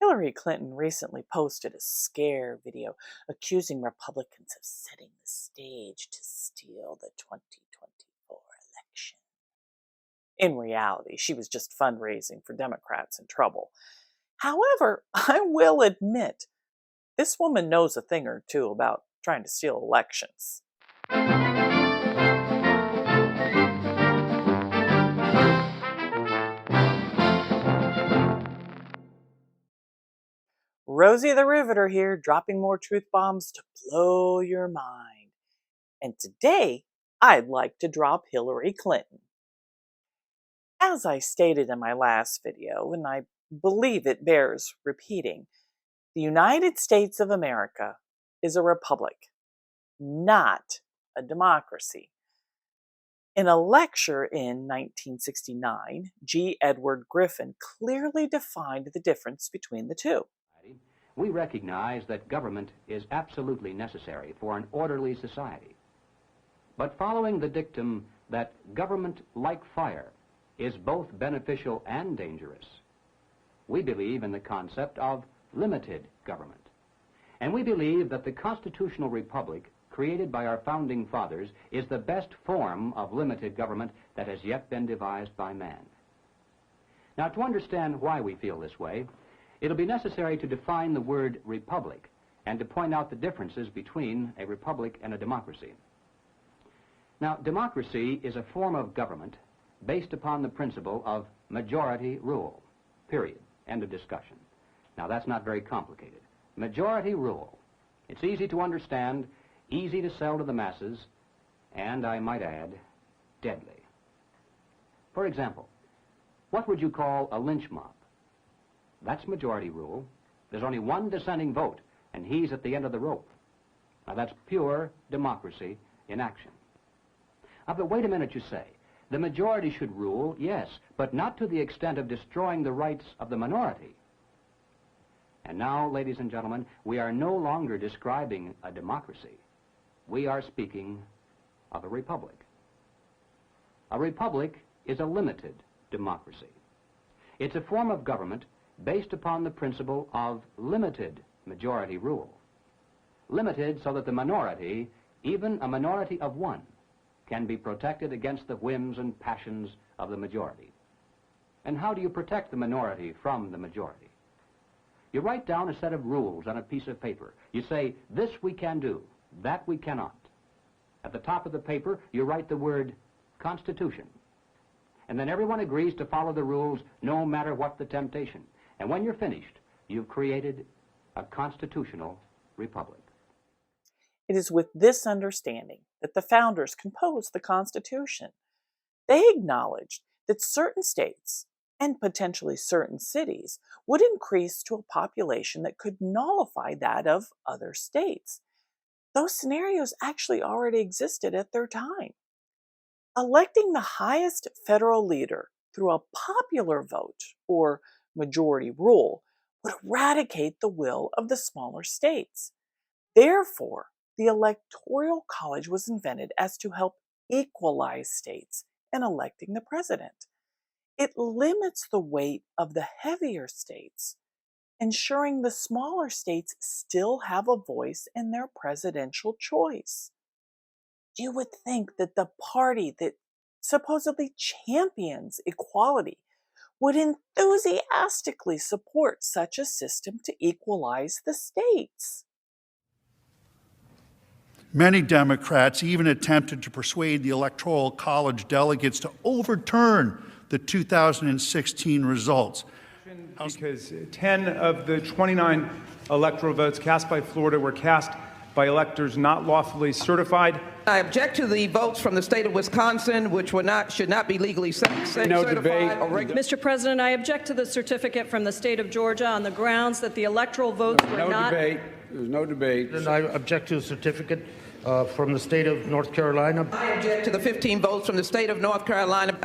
Hillary Clinton recently posted a scare video accusing Republicans of setting the stage to steal the 2024 election. In reality, she was just fundraising for Democrats in trouble. However, I will admit, this woman knows a thing or two about trying to steal elections. Rosie the Riveter here, dropping more truth bombs to blow your mind. And today, I'd like to drop Hillary Clinton. As I stated in my last video, and I believe it bears repeating, the United States of America is a republic, not a democracy. In a lecture in 1969, G. Edward Griffin clearly defined the difference between the two. We recognize that government is absolutely necessary for an orderly society. But following the dictum that government, like fire, is both beneficial and dangerous, we believe in the concept of limited government. And we believe that the constitutional republic created by our founding fathers is the best form of limited government that has yet been devised by man. Now, to understand why we feel this way, it'll be necessary to define the word republic and to point out the differences between a republic and a democracy. Now, democracy is a form of government based upon the principle of majority rule, period, end of discussion. Now, that's not very complicated. Majority rule. It's easy to understand, easy to sell to the masses, and I might add, deadly. For example, what would you call a lynch mob? That's majority rule. There's only one dissenting vote, and he's at the end of the rope. Now, that's pure democracy in action. But wait a minute, you say. The majority should rule, yes, but not to the extent of destroying the rights of the minority. And now, ladies and gentlemen, we are no longer describing a democracy. We are speaking of a republic. A republic is a limited democracy. It's a form of government based upon the principle of limited majority rule. Limited so that the minority, even a minority of one, can be protected against the whims and passions of the majority. And how do you protect the minority from the majority? You write down a set of rules on a piece of paper. You say, this we can do, that we cannot. At the top of the paper, you write the word Constitution. And then everyone agrees to follow the rules no matter what the temptation. And when you're finished, you've created a constitutional republic. It is with this understanding that the founders composed the Constitution. They acknowledged that certain states, and potentially certain cities, would increase to a population that could nullify that of other states. Those scenarios actually already existed at their time. Electing the highest federal leader through a popular vote, or majority rule, would eradicate the will of the smaller states. Therefore, the Electoral College was invented as to help equalize states in electing the president. It limits the weight of the heavier states, ensuring the smaller states still have a voice in their presidential choice. You would think that the party that supposedly champions equality would enthusiastically support such a system to equalize the states. Many Democrats even attempted to persuade the Electoral College delegates to overturn the 2016 results. Because 10 of the 29 electoral votes cast by Florida were cast by electors not lawfully certified. I object to the votes from the state of Wisconsin, which should not be legally certified. Mr. President, I object to the certificate from the state of Georgia on the grounds that the electoral votes were not... There's no debate. And I object to the certificate from the state of North Carolina. I object to the 15 votes from the state of North Carolina.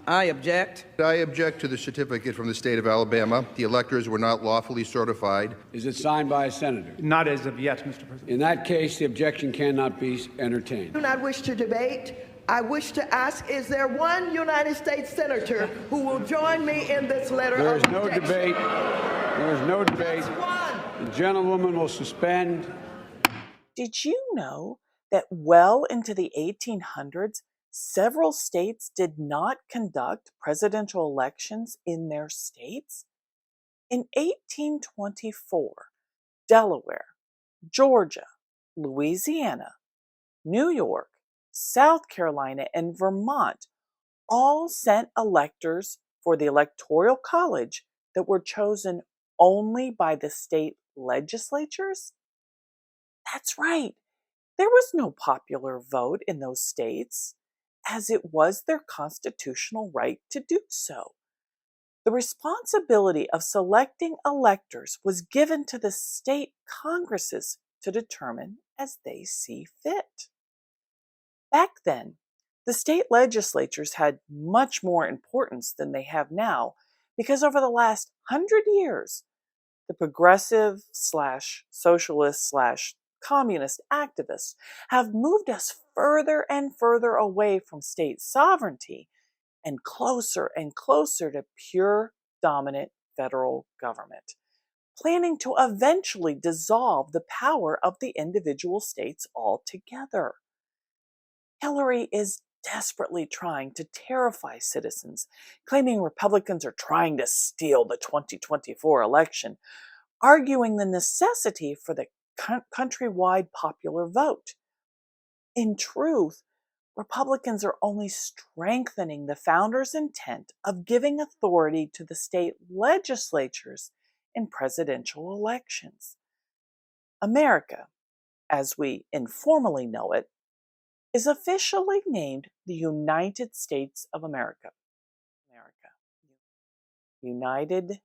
I object. I object to the certificate from the state of Alabama. The electors were not lawfully certified. Is it signed by a senator? Not as of yet, Mr. President. In that case, the objection cannot be entertained. I do not wish to debate. I wish to ask, is there one United States senator who will join me in this letter There of is no objection? debate. There is no debate. The gentlewoman will suspend. Did you know that well into the 1800s, several states did not conduct presidential elections in their states? In 1824, Delaware, Georgia, Louisiana, New York, South Carolina, and Vermont all sent electors for the Electoral College that were chosen only by the state legislatures? That's right. There was no popular vote in those states, as it was their constitutional right to do so. The responsibility of selecting electors was given to the state congresses to determine as they see fit. Back then, the state legislatures had much more importance than they have now because over the last 100 years, the progressive slash socialist slash communist activists have moved us further and further away from state sovereignty and closer to pure dominant federal government, planning to eventually dissolve the power of the individual states altogether. Hillary is desperately trying to terrify citizens, claiming Republicans are trying to steal the 2024 election, arguing the necessity for the countrywide popular vote. In truth, Republicans are only strengthening the founders' intent of giving authority to the state legislatures in presidential elections. America, as we informally know it, is officially named the United States of America. United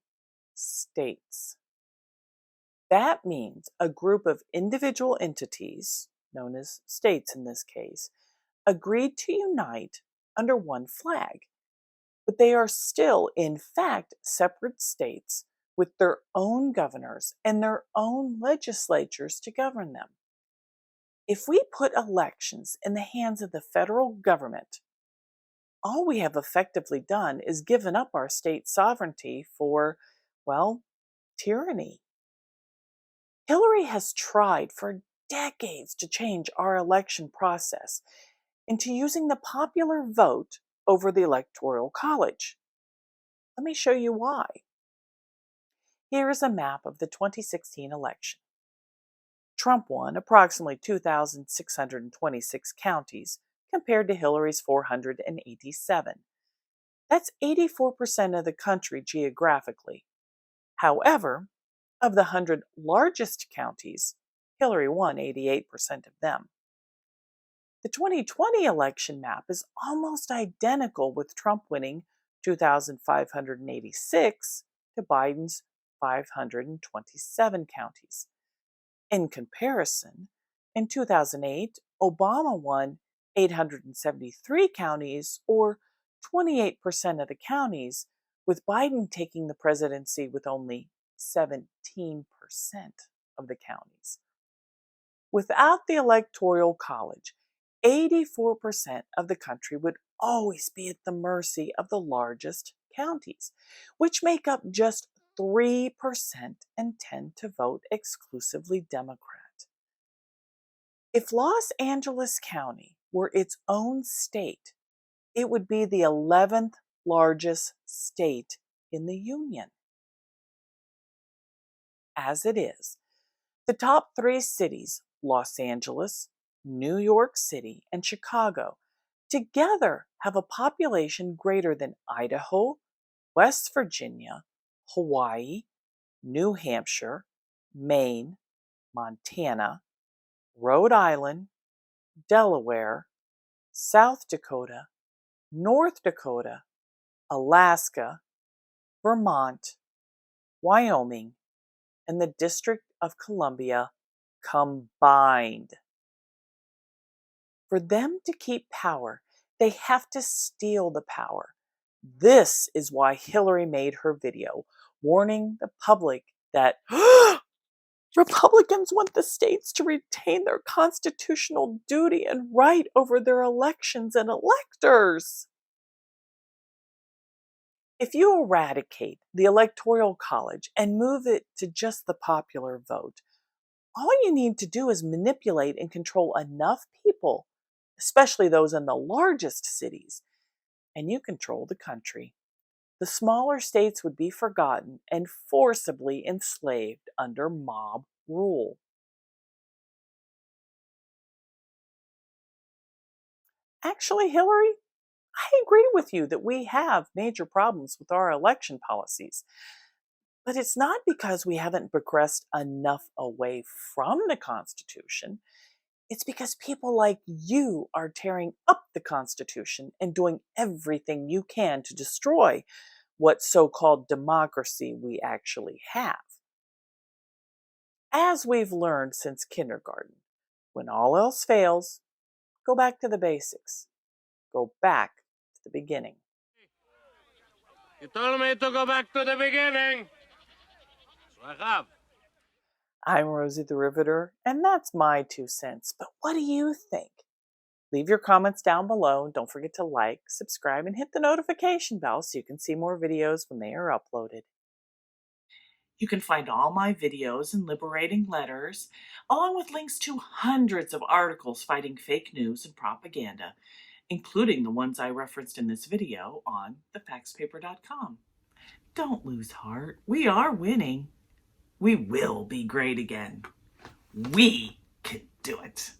States. That means a group of individual entities, known as states in this case, agreed to unite under one flag, but they are still, in fact, separate states with their own governors and their own legislatures to govern them. If we put elections in the hands of the federal government, all we have effectively done is given up our state sovereignty for, well, tyranny. Hillary has tried for decades to change our election process into using the popular vote over the Electoral College. Let me show you why. Here is a map of the 2016 election. Trump won approximately 2,626 counties compared to Hillary's 487. That's 84% of the country geographically. However, of the 100 largest counties, Hillary won 88% of them. The 2020 election map is almost identical, with Trump winning 2,586 to Biden's 527 counties. In comparison, in 2008, Obama won 873 counties, or 28% of the counties, with Biden taking the presidency with only 17% of the counties. Without the Electoral College, 84% of the country would always be at the mercy of the largest counties, which make up just 3% and tend to vote exclusively Democrat. If Los Angeles County were its own state, it would be the 11th largest state in the Union. As it is, the top 3 cities, Los Angeles, New York City, and Chicago, together have a population greater than Idaho, West Virginia, Hawaii, New Hampshire, Maine, Montana, Rhode Island, Delaware, South Dakota, North Dakota, Alaska, Vermont, Wyoming, and the District of Columbia combined. For them to keep power, they have to steal the power. This is why Hillary made her video warning the public that Republicans want the states to retain their constitutional duty and right over their elections and electors. If you eradicate the Electoral College and move it to just the popular vote, all you need to do is manipulate and control enough people, especially those in the largest cities, and you control the country. The smaller states would be forgotten and forcibly enslaved under mob rule. Actually, Hillary, I agree with you that we have major problems with our election policies. But it's not because we haven't progressed enough away from the Constitution. It's because people like you are tearing up the Constitution and doing everything you can to destroy what so-called democracy we actually have. As we've learned since kindergarten, when all else fails, go back to the basics. Go back to the beginning. You told me to go back to the beginning. So I have. I'm Rosie the Riveter, and that's my 2 cents. But what do you think? Leave your comments down below. Don't forget to like, subscribe, and hit the notification bell so you can see more videos when they are uploaded. You can find all my videos and liberating letters, along with links to hundreds of articles fighting fake news and propaganda, including the ones I referenced in this video on thefaxpaper.com. Don't lose heart. We are winning. We will be great again. We can do it.